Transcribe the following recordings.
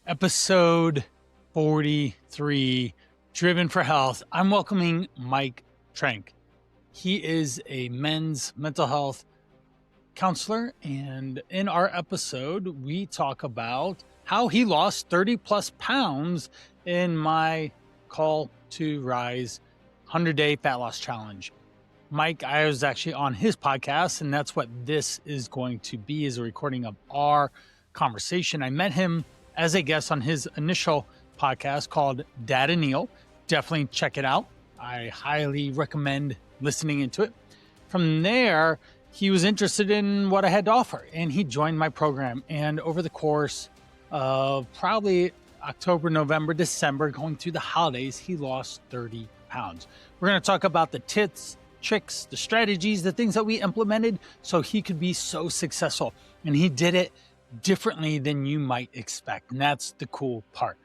Episode 43, Driven for Health. I'm welcoming Mike Trenk. He is a men's mental health counselor, and in our episode, we talk about how he lost 30 plus pounds in my Call to Rise 100-day fat loss challenge. Mike, I was actually on his podcast, and that's what this is going to be, is a recording of our conversation. I met him as a guest on his initial podcast called DadEnial. Definitely check it out. I highly recommend listening into it. From there, he was interested in what I had to offer, and he joined my program. And over the course of probably October, November, December, going through the holidays, he lost 30 pounds. We're going to talk about the tips, tricks, the strategies, the things that we implemented so he could be so successful. And he did it differently than you might expect. And that's the cool part.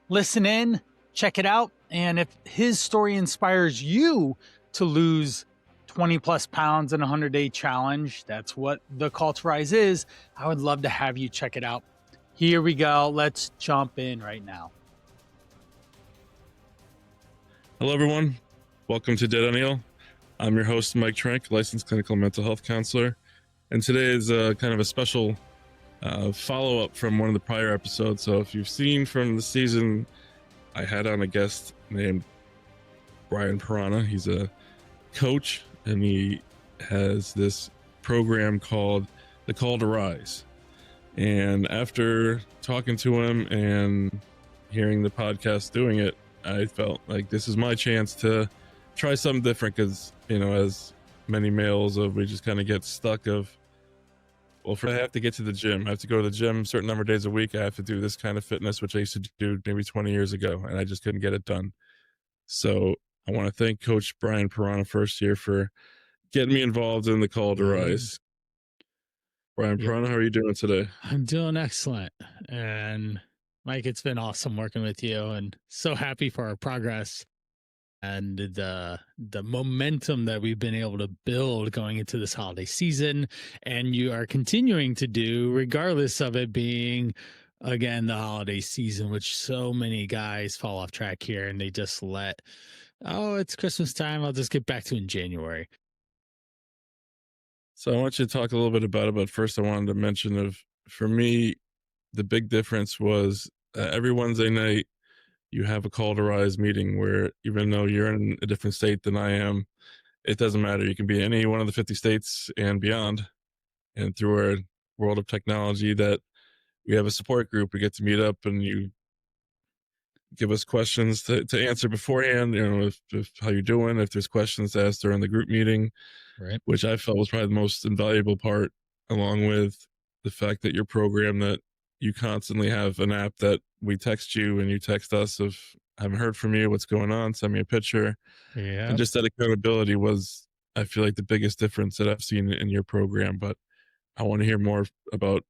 Listen in, check it out. And if his story inspires you to lose 20 plus pounds in a 100-day challenge, that's what the Call to Rise is. I would love to have you check it out. Here we go. Let's jump in right now. Hello, everyone. Welcome to DadEnial. I'm your host, Mike Trenk, licensed clinical mental health counselor. And today is kind of a special follow-up from one of the prior episodes. So if you've seen from the season, I had on a guest named Brian Piranha. He's a coach, and he has this program called the Call to Rise. And after talking to him and hearing the podcast doing it, I felt like this is my chance to try something different, because, you know, as many males, we just kind of get stuck of, well, I have to get to the gym. I have to go to the gym a certain number of days a week. I have to do this kind of fitness, which I used to do maybe 20 years ago, and I just couldn't get it done. So I want to thank Coach Brian Piranha first here for getting me involved in the Call to Rise. Brian Piranha, how are you doing today? I'm doing excellent. And Mike, it's been awesome working with you, and so happy for our progress and the momentum that we've been able to build going into this holiday season. And you are continuing to do, regardless of it being, again, the holiday season, which so many guys fall off track here, and they just it's Christmas time, I'll just get back to in January. So I want you to talk a little bit about it, but first I wanted to mention for me, the big difference was every Wednesday night, you have a Call to Rise meeting where, even though you're in a different state than I am, it doesn't matter. You can be in any one of the 50 states and beyond. And through our world of technology, that we have a support group, we get to meet up, and you give us questions to answer beforehand, you know, if how you're doing, if there's questions to ask during the group meeting, right? Which I felt was probably the most invaluable part, along with the fact that your program, that you constantly have an app that we text you and you text us if I haven't heard from you, what's going on, send me a picture. Yeah. And just that accountability was, I feel like, the biggest difference that I've seen in your program. But I want to hear more about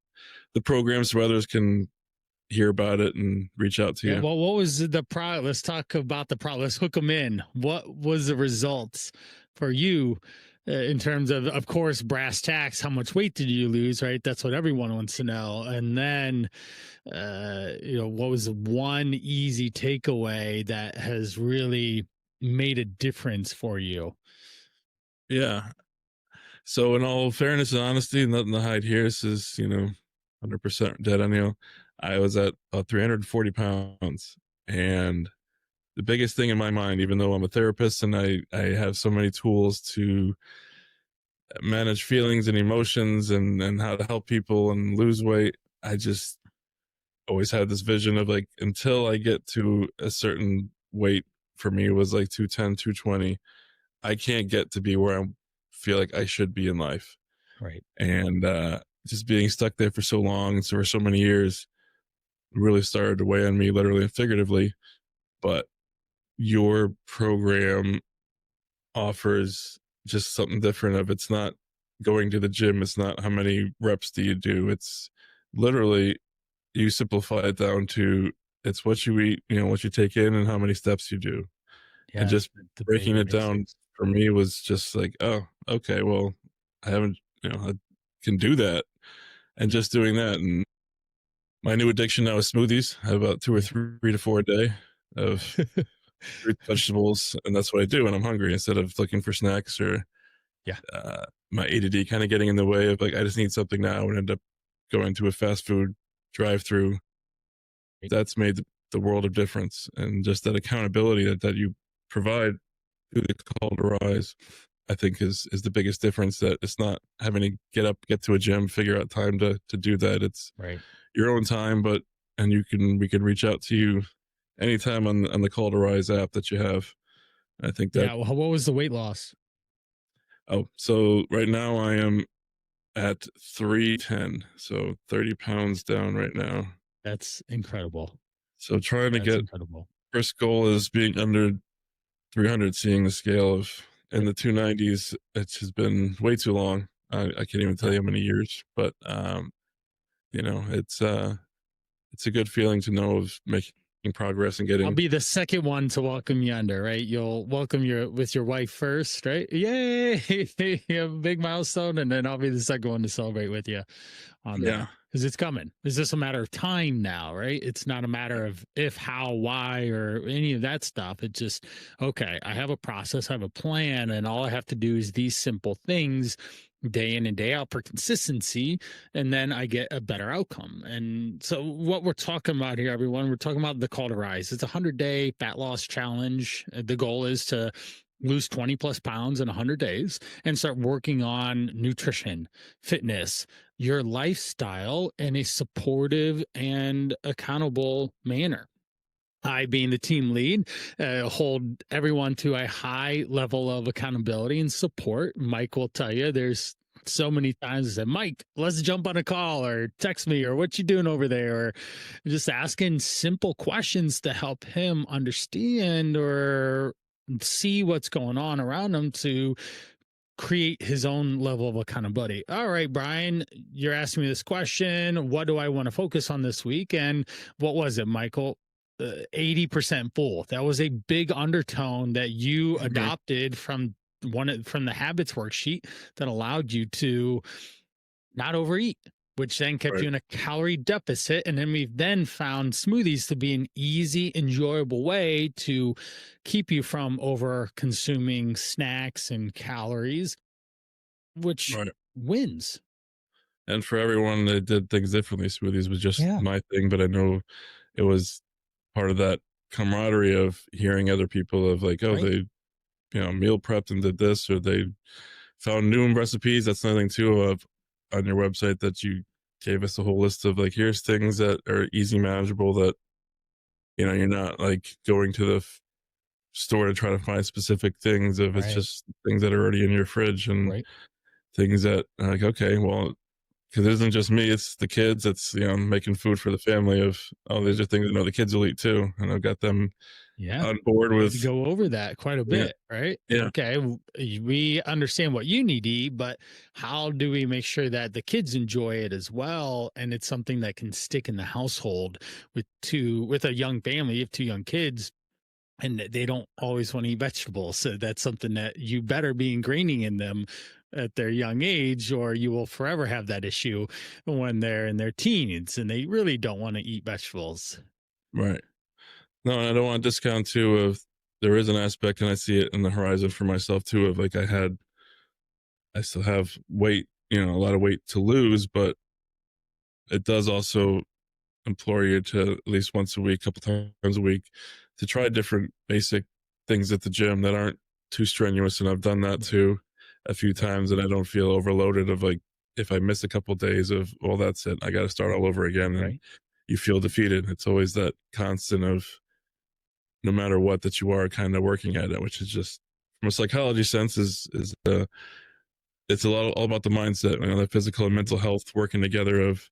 the program so others can hear about it and reach out to you. Well, what was the let's talk about the let's hook them in. What was the results for you in terms of course, brass tacks? How much weight did you lose, right? That's what everyone wants to know. And then, what was one easy takeaway that has really made a difference for you? Yeah. So in all fairness and honesty, nothing to hide here, this is, 100% DadEnial. I was at 340 pounds. And the biggest thing in my mind, even though I'm a therapist and I have so many tools to manage feelings and emotions and how to help people and lose weight, I just always had this vision of, like, until I get to a certain weight, for me it was like 210, 220, I can't get to be where I feel like I should be in life. Right. And just being stuck there for so long and for so many years really started to weigh on me, literally and figuratively. But your program offers just something different. It's not going to the gym, it's not how many reps do you do, it's literally, you simplify it down to, it's what you eat, what you take in, and how many steps you do. Yeah, and just breaking it down for me was just like, oh, okay, well, I haven't, I can do that. And just doing that, and My new addiction now is smoothies. I have about 2 or 3 to 4 a day of fruit, vegetables, and that's what I do when I'm hungry instead of looking for snacks or Yeah. my ADD kind of getting in the way of like, I just need something now and end up going to a fast food drive-through. That's made the world of difference. And just that accountability that you provide through the call to rise, I think is the biggest difference. That it's not having to get up, get to a gym, figure out time to do that. It's Right. your own time, and we can reach out to you anytime on the Call to Rise app that you have. I think that. Yeah. Well, what was the weight loss? Oh, so right now I am at 310, so 30 pounds down right now. That's incredible. So trying to That's get, incredible. first goal is being under 300, seeing the scale of in the 290s. It has been way too long. I can't even tell you how many years, but it's a good feeling to know of making progress and getting. I'll be the second one to welcome you under, right? You'll welcome with your wife first, right? Yay! You have a big milestone, and then I'll be the second one to celebrate with you on that. Because it's coming. It's just a matter of time now, right? It's not a matter of if, how, why, or any of that stuff. It's just, okay, I have a process, I have a plan, and all I have to do is these simple things day in and day out for consistency, and then I get a better outcome. And so what we're talking about here, everyone, we're talking about the Call to Rise. It's a 100-day fat loss challenge. The goal is to lose 20 plus pounds in 100 days and start working on nutrition, fitness, your lifestyle in a supportive and accountable manner. I, being the team lead, hold everyone to a high level of accountability and support. Mike will tell you there's so many times I said, Mike, let's jump on a call or text me or what you doing over there, or just asking simple questions to help him understand or see what's going on around him to create his own level of accountability. All right, Brian, you're asking me this question. What do I want to focus on this week? And what was it, Michael? 80% full. That was a big undertone that you adopted from the habits worksheet that allowed you to not overeat, which then kept you in a calorie deficit. And then we've then found smoothies to be an easy, enjoyable way to keep you from over consuming snacks and calories, which wins. And for everyone that did things differently, smoothies was just my thing, but I know it was part of that camaraderie of hearing other people of like, they, meal prepped and did this, or they found new recipes. That's another thing too of on your website that you gave us a whole list of like, here's things that are easy manageable that, you're not like going to the store to try to find specific things. If it's just things that are already in your fridge and things that like, okay, well, because it isn't just me, it's the kids. It's, making food for the family of, these are things the kids will eat too. And I've got them on board with. Go over that quite a bit, right? Yeah. Okay. We understand what you need to eat, but how do we make sure that the kids enjoy it as well? And it's something that can stick in the household with a young family. You have 2 young kids, and they don't always want to eat vegetables. So that's something that you better be ingraining in them at their young age, or you will forever have that issue when they're in their teens and they really don't want to eat vegetables. Right. No, and I don't want to discount too of there is an aspect, and I see it in the horizon for myself too, of like I still have weight, a lot of weight to lose, but it does also implore you to at least once a week, couple times a week, to try different basic things at the gym that aren't too strenuous. And I've done that too a few times, and I don't feel overloaded of like, if I miss a couple of days of, well, that's it, I got to start all over again. And you feel defeated. It's always that constant of no matter what that you are kind of working at it, which is just from a psychology sense is it's all about the mindset, the physical and mental health working together of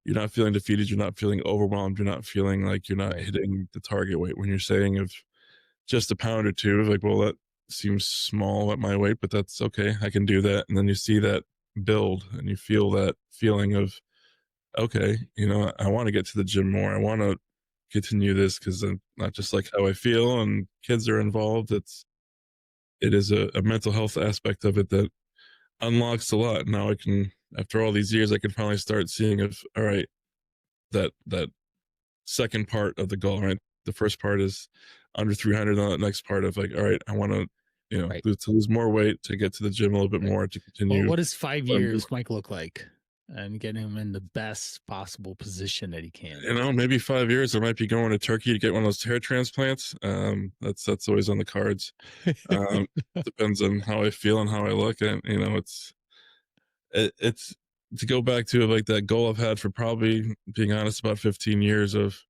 you're not feeling defeated. You're not feeling overwhelmed. You're not feeling like you're not hitting the target weight when you're saying of just a pound or two, like, well, that seems small at my weight, but that's okay. I can do that. And then you see that build and you feel that feeling of, okay, I want to get to the gym more. I want to continue this because I'm not just like how I feel and kids are involved. It is a mental health aspect of it that unlocks a lot. Now I can, after all these years, I can finally start seeing if, all right, that second part of the goal, right? The first part is under 300, and the next part of like, all right, I want to, Right. to lose more weight, to get to the gym a little bit more, to continue. Well, what does 5 years Mike look like? And get him in the best possible position that he can. Maybe 5 years. I might be going to Turkey to get one of those hair transplants. That's always on the cards. Depends on how I feel and how I look. And it's to go back to like that goal I've had for probably, being honest, about 15 years of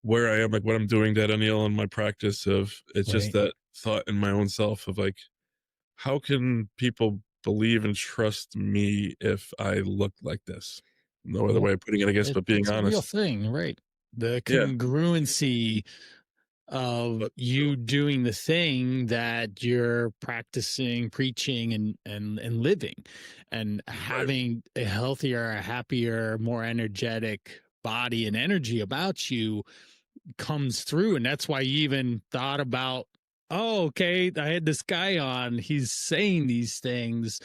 where I am, like what I'm doing, DadEnial, and my practice of it's just that thought in my own self of like, how can people believe and trust me if I look like this? No other way of putting it, I guess, but being honest. Real thing, right? The congruency of you doing the thing that you're practicing, preaching, and living, and having a healthier, a happier, more energetic body and energy about you comes through. And that's why you even thought about, oh, okay, I had this guy on, he's saying these things.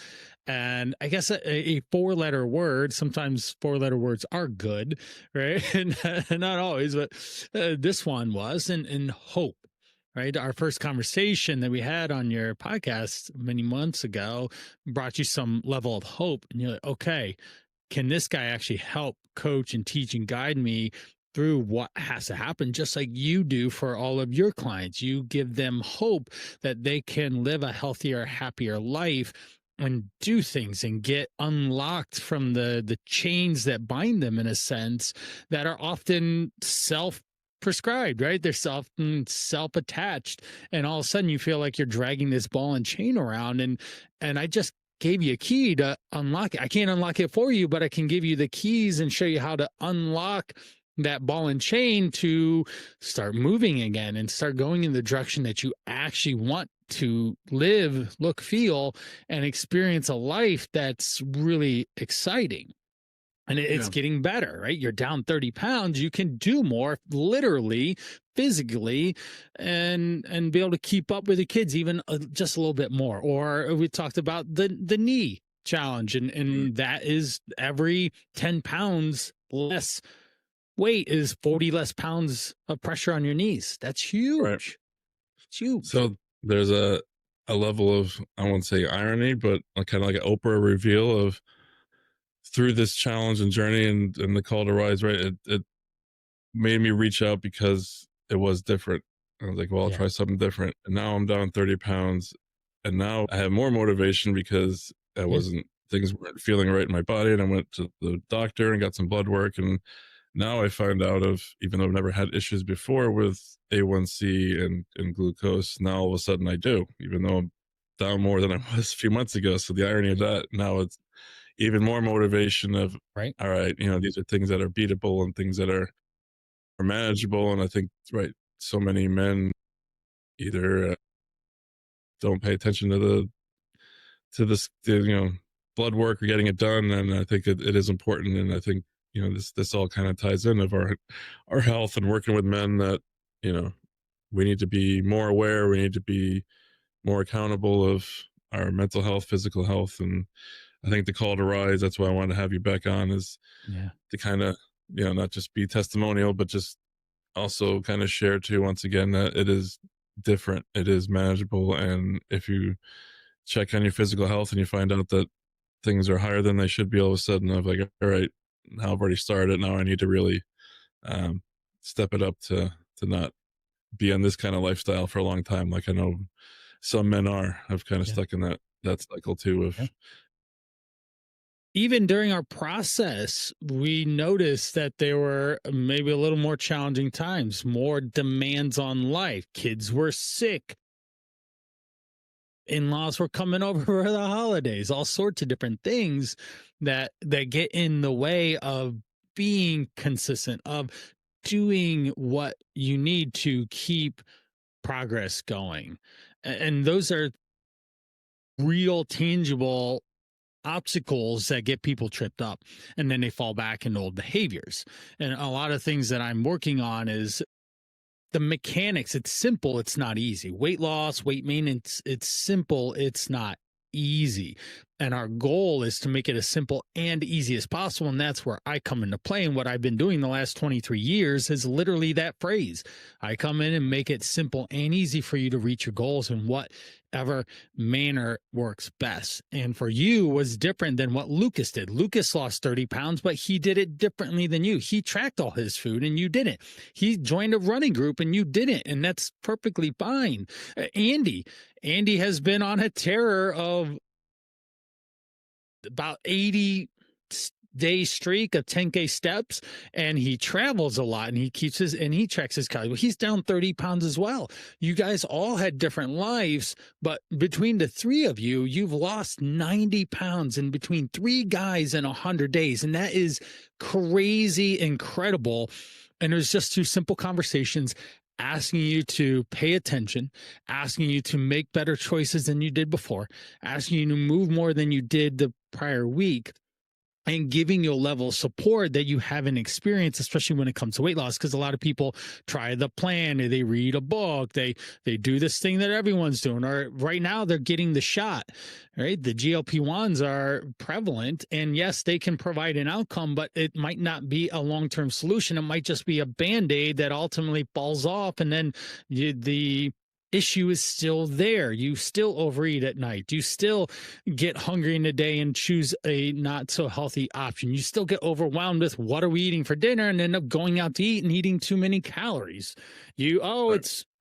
And I guess a 4-letter word, sometimes 4-letter words are good, right? And not always, but this one was, and hope, right? Our first conversation that we had on your podcast many months ago brought you some level of hope. And you're like, okay, can this guy actually help coach and teach and guide me through what has to happen, just like you do for all of your clients? You give them hope that they can live a healthier, happier life and do things and get unlocked from the chains that bind them, in a sense, that are often self-prescribed, right? They're self-attached. And all of a sudden you feel like you're dragging this ball and chain around. And I just gave you a key to unlock it. I can't unlock it for you, but I can give you the keys and show you how to unlock that ball and chain to start moving again and start going in the direction that you actually want to live, look, feel, and experience a life that's really exciting. And it's getting better, right? You're down 30 pounds. You can do more, literally, physically, and be able to keep up with the kids even just a little bit more. Or we talked about the knee challenge, and that is every 10 pounds less weight is 40 less pounds of pressure on your knees. That's huge. Right. It's huge. So there's a level of, I won't say irony, but kind of like an Oprah reveal of, through this challenge and journey and the call to rise, right? It made me reach out because it was different. I was like, well, I'll try something different. And now I'm down 30 pounds. And now I have more motivation because things weren't feeling right in my body. And I went to the doctor and got some blood work. And now I find out even though I've never had issues before with A1C and glucose, now all of a sudden I do, even though I'm down more than I was a few months ago. So the irony of that, now it's even more motivation of, all right, these are things that are beatable and things that are manageable. And I think, so many men either don't pay attention to this, blood work or getting it done. And I think it is important. And I think, this all kind of ties in of our health and working with men that, we need to be more aware. We need to be more accountable of our mental health, physical health. And I think the call to rise, that's why I wanted to have you back on, is to kind of, not just be testimonial, but just also kind of share too, once again, that it is different. It is manageable. And if you check on your physical health and you find out that things are higher than they should be, all of a sudden I'm like, all right, now I've already started. Now I need to really step it up to not be on this kind of lifestyle for a long time. Like I know some men have kind of stuck in that cycle too of. Even during our process, we noticed that there were maybe a little more challenging times, more demands on life. Kids were sick. In-laws were coming over for the holidays, all sorts of different things that get in the way of being consistent, of doing what you need to keep progress going. And those are real, tangible obstacles that get people tripped up, and then they fall back into old behaviors. And a lot of things that I'm working on is the mechanics. It's simple. It's not easy. Weight loss, weight maintenance, it's simple. It's not easy. And our goal is to make it as simple and easy as possible. And that's where I come into play. And what I've been doing the last 23 years is literally that phrase. I come in and make it simple and easy for you to reach your goals in whatever manner works best. And for you was different than what Lucas did. Lucas lost 30 pounds, but he did it differently than you. He tracked all his food and you didn't. He joined a running group and you didn't. And that's perfectly fine. Andy has been on a terror of about 80-day streak of 10K steps, and he travels a lot, and he tracks his calories. Well, he's down 30 pounds as well. You guys all had different lives, but between the three of you, you've lost 90 pounds in between 3 guys in 100 days. And that is crazy incredible. And it was just 2 simple conversations, asking you to pay attention, asking you to make better choices than you did before, asking you to move more than you did the prior week, and giving you a level of support that you haven't experienced, especially when it comes to weight loss. Because a lot of people try the plan, or they read a book, they do this thing that everyone's doing, or right now they're getting the shot, right? The GLP-1s are prevalent, and yes, they can provide an outcome, but it might not be a long-term solution. It might just be a Band-Aid that ultimately falls off, and then the issue is still there. You still overeat at night. You still get hungry in the day and choose a not so healthy option. You still get overwhelmed with what are we eating for dinner and end up going out to eat and eating too many calories.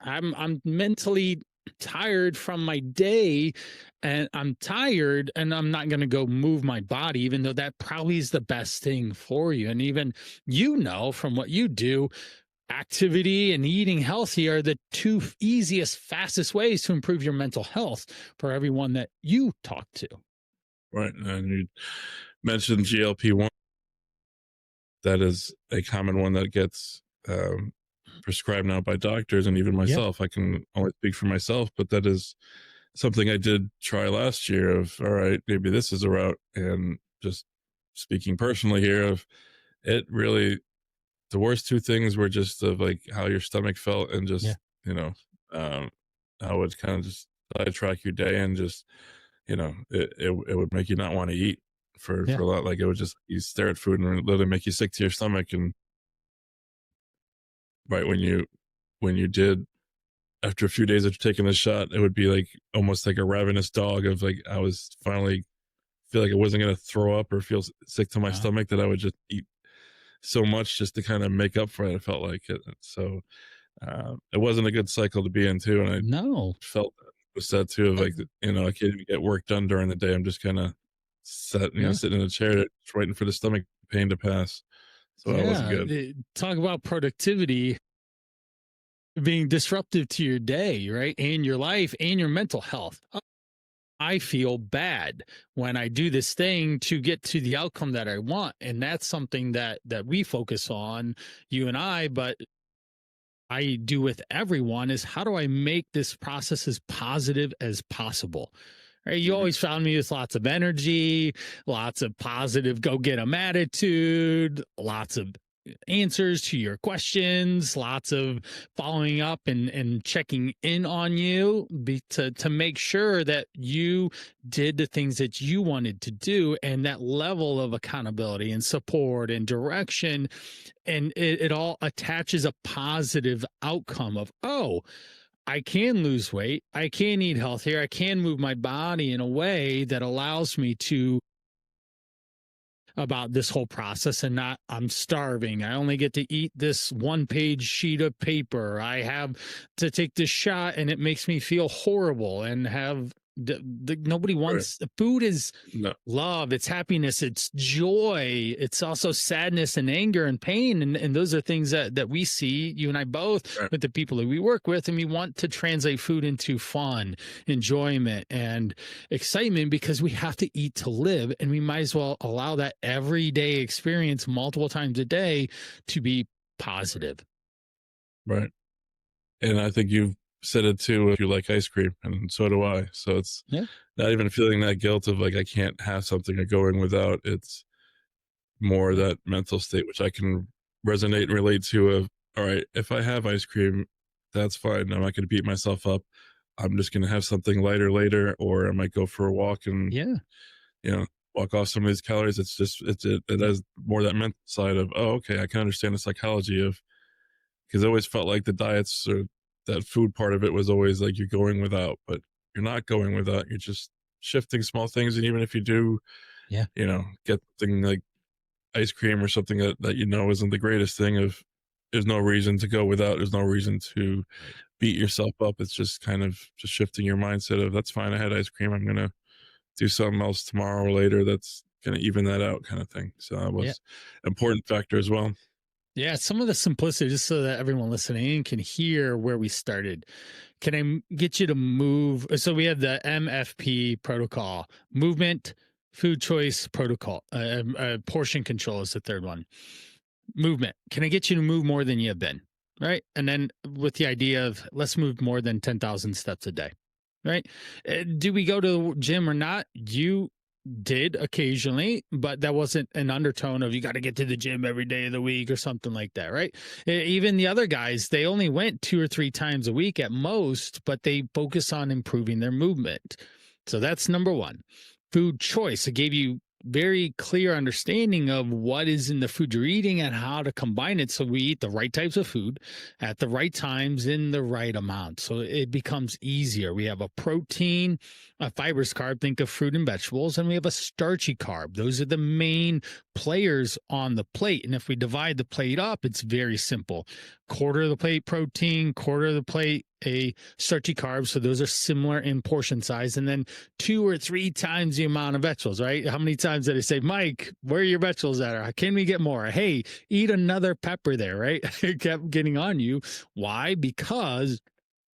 I'm mentally tired from my day, and I'm tired, and I'm not going to go move my body, even though that probably is the best thing for you. And even from what you do, activity and eating healthy are the 2 easiest, fastest ways to improve your mental health for everyone that you talk to. Right. And you mentioned GLP-1. That is a common one that gets prescribed now by doctors, and even myself. I can only speak for myself, but that is something I did try last year of, all right, maybe this is a route. And just speaking personally here, of it really, the worst 2 things were just of like how your stomach felt, and just, how it kind of just sidetrack your day, and just, it would make you not want to eat for a lot. Like, it would just, you stare at food and it would literally make you sick to your stomach. And right when you did, after a few days of taking the shot, it would be like almost like a ravenous dog of like, I was finally feel like I wasn't going to throw up or feel sick to my stomach, that I would just eat so much just to kind of make up for it. I felt like it. So it wasn't a good cycle to be in too. And I felt sad too, of like, I can't even get work done during the day. I'm just kind of sitting in a chair, just waiting for the stomach pain to pass. So that wasn't good. Talk about productivity being disruptive to your day, right? And your life and your mental health. I feel bad when I do this thing to get to the outcome that I want. And that's something that we focus on, you and I, but I do with everyone, is how do I make this process as positive as possible? Right? You always found me with lots of energy, lots of positive go-get-em attitude, lots of answers to your questions, lots of following up and checking in on you to make sure that you did the things that you wanted to do, and that level of accountability and support and direction. And it all attaches a positive outcome of, I can lose weight, I can eat healthier, I can move my body in a way that allows me to about this whole process, and not, I'm starving, I only get to eat this 1-page sheet of paper, I have to take this shot and it makes me feel horrible, and have nobody wants food is love, it's happiness, it's joy, it's also sadness and anger and pain, and those are things that we see, you and I both, with the people that we work with, and we want to translate food into fun, enjoyment, and excitement, because we have to eat to live, and we might as well allow that everyday experience multiple times a day to be positive. Right. And I think you've said it too, if you like ice cream, and so do I. So it's not even feeling that guilt of like, I can't have something or going without. It's more that mental state, which I can resonate and relate to, of, all right, if I have ice cream, that's fine. I'm not going to beat myself up. I'm just going to have something lighter later, or I might go for a walk and walk off some of these calories. It's just, it has more that mental side of, oh, okay, I can understand the psychology of, because I always felt like the diets or that food part of it was always like you're going without, but you're not going without. You're just shifting small things. And even if you do, get something like ice cream or something that isn't the greatest thing, of there's no reason to go without. There's no reason to beat yourself up. It's just kind of just shifting your mindset of, that's fine, I had ice cream, I'm going to do something else tomorrow or later that's going to even that out, kind of thing. So that was an important factor as well. Yeah, some of the simplicity, just so that everyone listening can hear where we started. Can I get you to move? So we have the MFP protocol, movement, food choice protocol, portion control is the third one. Movement. Can I get you to move more than you have been? Right. And then with the idea of, let's move more than 10,000 steps a day. Right. Do we go to the gym or not? You did occasionally, but that wasn't an undertone of, you got to get to the gym every day of the week or something like that. Right. Even the other guys, they only went 2 or 3 times a week at most, but they focus on improving their movement. So that's number one. Food choice. It gave you very clear understanding of what is in the food you're eating and how to combine it, so we eat the right types of food at the right times in the right amount, so it becomes easier. We have a protein, a fibrous carb, think of fruit and vegetables, and we have a starchy carb. Those are the main players on the plate. And if we divide the plate up, it's very simple. Quarter of the plate protein, quarter of the plate a starchy carb. So those are similar in portion size. And then 2 or 3 times the amount of vegetables, right? How many times did I say, Mike, where are your vegetables at? Or can we get more? Hey, eat another pepper there, right? It kept getting on you. Why? Because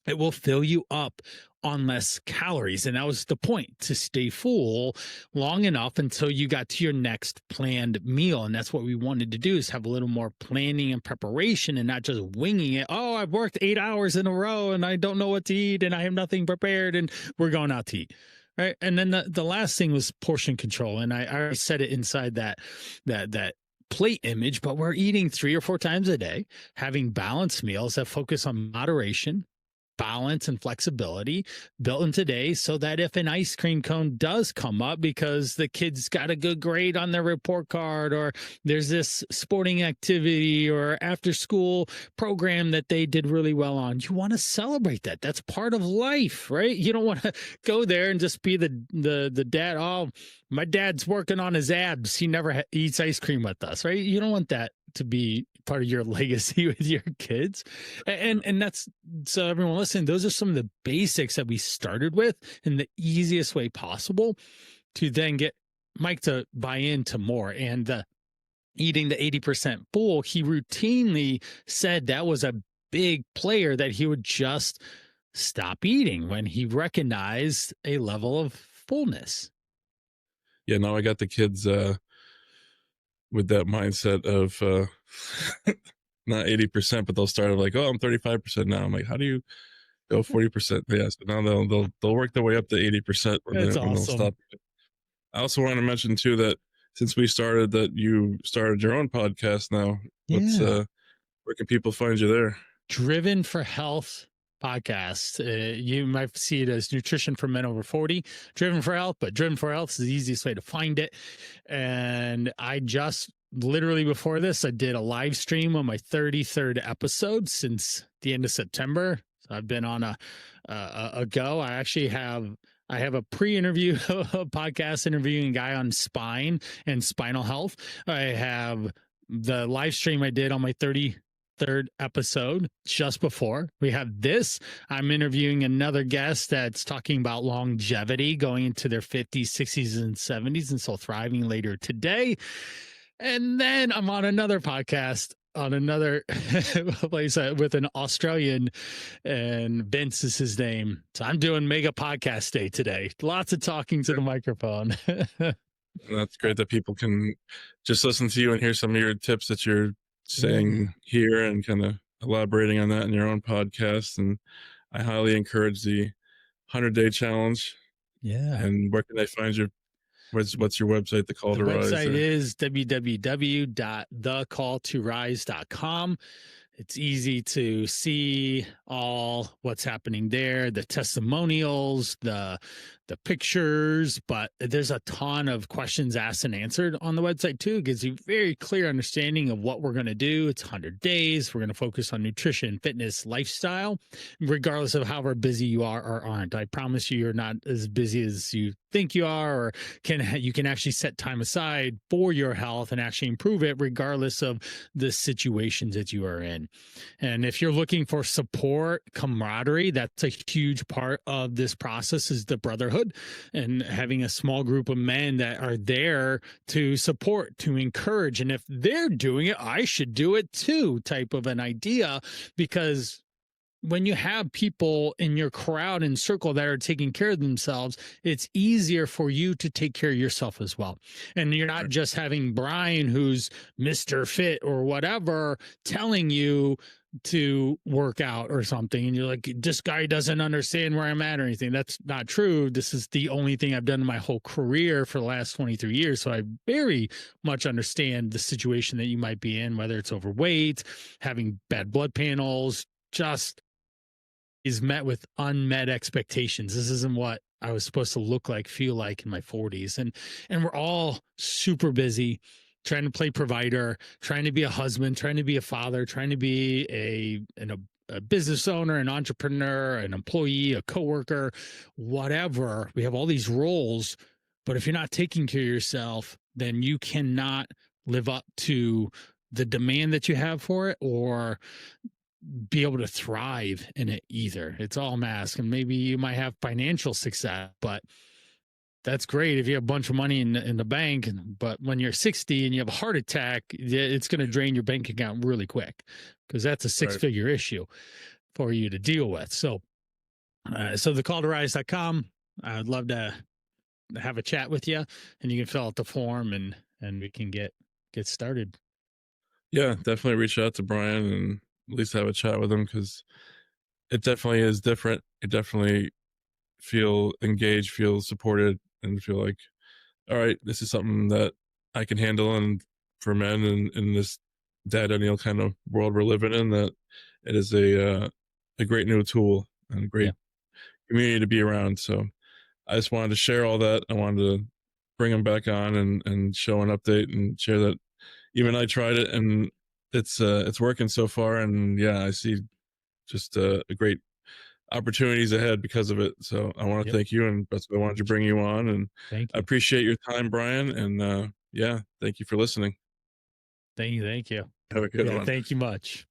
it will fill you up on less calories. And that was the point, to stay full long enough until you got to your next planned meal. And that's what we wanted to do, is have a little more planning and preparation and not just winging it. Oh, I've worked 8 hours in a row and I don't know what to eat and I have nothing prepared and we're going out to eat. Right. And then the last thing was portion control. And I already said it inside that plate image, but we're eating 3 or 4 times a day, having balanced meals that focus on moderation, balance, and flexibility built in today, so that if an ice cream cone does come up because the kid's got a good grade on their report card, or there's this sporting activity or after school program that they did really well on, you want to celebrate that. That's part of life, right? You don't want to go there and just be the dad. Oh, my dad's working on his abs, he never eats ice cream with us, right? You don't want that to be part of your legacy with your kids. And that's, so everyone listen, those are some of the basics that we started with in the easiest way possible to then get Mike to buy into more. And eating the 80% full, he routinely said that was a big player, that he would just stop eating when he recognized a level of fullness. Yeah, now I got the kids with that mindset of not 80%, but they'll start like, oh, I'm 35% now. I'm like, how do you go 40%? Yeah, so now they'll work their way up to 80% when they'll stop. I also want to mention too that since we started, that you started your own podcast now. What's where can people find you there? Driven for Health podcast. You might see it as Nutrition for Men Over 40, Driven for Health, but Driven for Health is the easiest way to find it. And I just literally before this, I did a live stream on my 33rd episode since the end of September. So I've been on a go. I actually have a pre-interview podcast interviewing a guy on spine and spinal health. I have the live stream I did on my 33rd episode just before. We have this. I'm interviewing another guest that's talking about longevity, going into their 50s, 60s, and 70s, and so thriving later today. And then I'm on another podcast on another place with an Australian, and Vince is his name. So I'm doing mega podcast day today. Lots of talking to the microphone. That's great that people can just listen to you and hear some of your tips that you're saying here and kind of elaborating on that in your own podcast. And I highly encourage the 100-day challenge. Yeah. And where can they find you? What's your website? The Call to Rise. The website is www.thecalltorise.com. It's easy to see all what's happening there, the testimonials, the the pictures, but there's a ton of questions asked and answered on the website too. It gives you very clear understanding of what we're going to do. It's 100 days. We're going to focus on nutrition, fitness, lifestyle, regardless of however busy you are or aren't. I promise you're not as busy as you think you are, or you can actually set time aside for your health and actually improve it regardless of the situations that you are in. And if you're looking for support, camaraderie, that's a huge part of this process, is the brotherhood and having a small group of men that are there to support, to encourage. And if they're doing it, I should do it too, type of an idea. Because when you have people in your crowd and circle that are taking care of themselves, it's easier for you to take care of yourself as well. And you're not just having Brian, who's Mr. Fit or whatever, telling you to work out or something. And you're like, this guy doesn't understand where I'm at or anything. That's not true. This is the only thing I've done in my whole career for the last 23 years. So I very much understand the situation that you might be in, whether it's overweight, having bad blood panels, just is met with unmet expectations. This isn't what I was supposed to look like, feel like in my 40s. And we're all super busy, trying to play provider, trying to be a husband, trying to be a father, trying to be a business owner, an entrepreneur, an employee, a coworker, whatever. We have all these roles, but if you're not taking care of yourself, then you cannot live up to the demand that you have for it, or be able to thrive in it either. It's all mask. And maybe you might have financial success, but that's great if you have a bunch of money in the bank. But when you're 60 and you have a heart attack, it's going to drain your bank account really quick, because that's a six-figure issue for you to deal with. So thecalltorise.com. I'd love to have a chat with you, and you can fill out the form and we can get started. Yeah, definitely reach out to Brian and at least have a chat with him, because it definitely is different. It definitely feel engaged, feel supported, and feel like, all right, this is something that I can handle. And for men in this DadEnial kind of world we're living in, that it is a great new tool and a great community to be around. So I just wanted to share all that. I wanted to bring him back on and show an update and share that even I tried it and it's working so far. And yeah, I see just a great opportunities ahead because of it. So I want to thank you, and that's why I wanted to bring you on. And thank you. I appreciate your time, Brian. And thank you for listening. Thank you. Have a good one. Thank you much.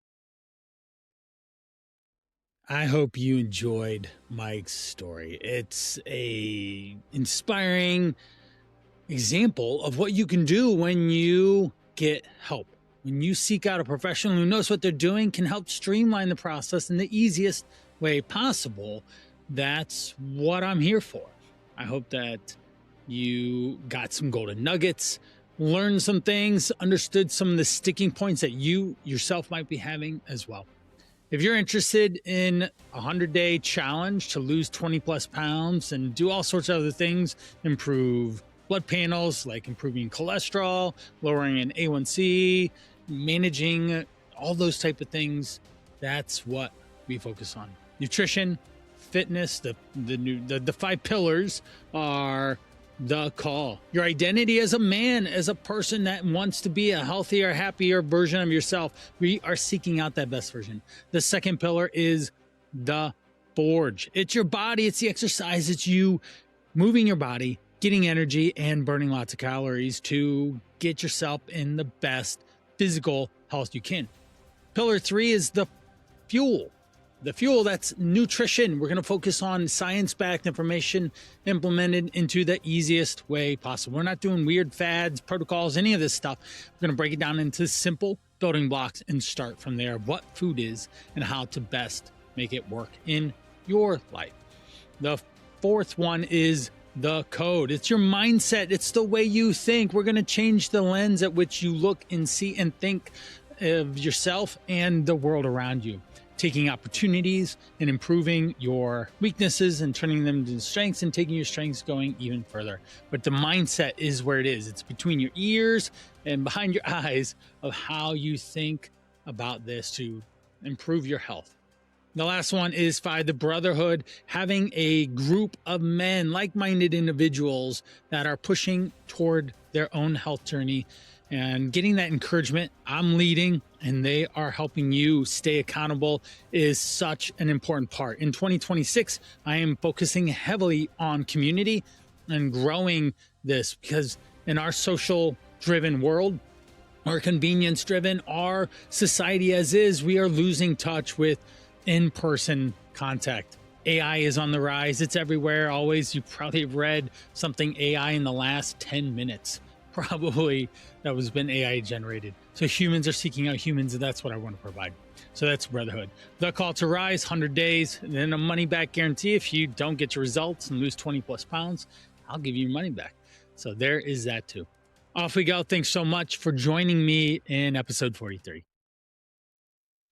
I hope you enjoyed Mike's story. It's a inspiring example of what you can do when you get help. When you seek out a professional who knows what they're doing, can help streamline the process in the easiest way possible. That's what I'm here for. I hope that you got some golden nuggets, learned some things, understood some of the sticking points that you yourself might be having as well. If you're interested in a 100-day challenge to lose 20 plus pounds and do all sorts of other things, improve blood panels, like improving cholesterol, lowering an A1C, managing all those type of things, that's what we focus on. Nutrition, fitness, the 5 pillars are the call. Your identity as a man, as a person that wants to be a healthier, happier version of yourself. We are seeking out that best version. The second pillar is the forge. It's your body. It's the exercise. It's you moving your body, getting energy, and burning lots of calories to get yourself in the best physical health you can. Pillar 3 is the fuel. The fuel, that's nutrition. We're going to focus on science-backed information implemented into the easiest way possible. We're not doing weird fads, protocols, any of this stuff. We're going to break it down into simple building blocks and start from there. What food is and how to best make it work in your life. The fourth one is the code. It's your mindset. It's the way you think. We're going to change the lens at which you look and see and think of yourself and the world around you. Taking opportunities and improving your weaknesses and turning them into strengths, and taking your strengths going even further. But the mindset is where it is. It's between your ears and behind your eyes of how you think about this to improve your health. The last one is 5, the brotherhood, having a group of men, like-minded individuals that are pushing toward their own health journey and getting that encouragement. I'm leading and they are helping you stay accountable is such an important part. In 2026, I am focusing heavily on community and growing this, because in our social driven world, our convenience driven, our society as is, we are losing touch with in-person contact. AI is on the rise. It's everywhere. Always. You probably read something AI in the last 10 minutes. Probably that was been AI generated. So humans are seeking out humans, and that's what I want to provide. So that's brotherhood. The call to rise, 100 days, and then a money back guarantee. If you don't get your results and lose 20 plus pounds, I'll give you your money back. So there is that too. Off we go. Thanks so much for joining me in episode 43.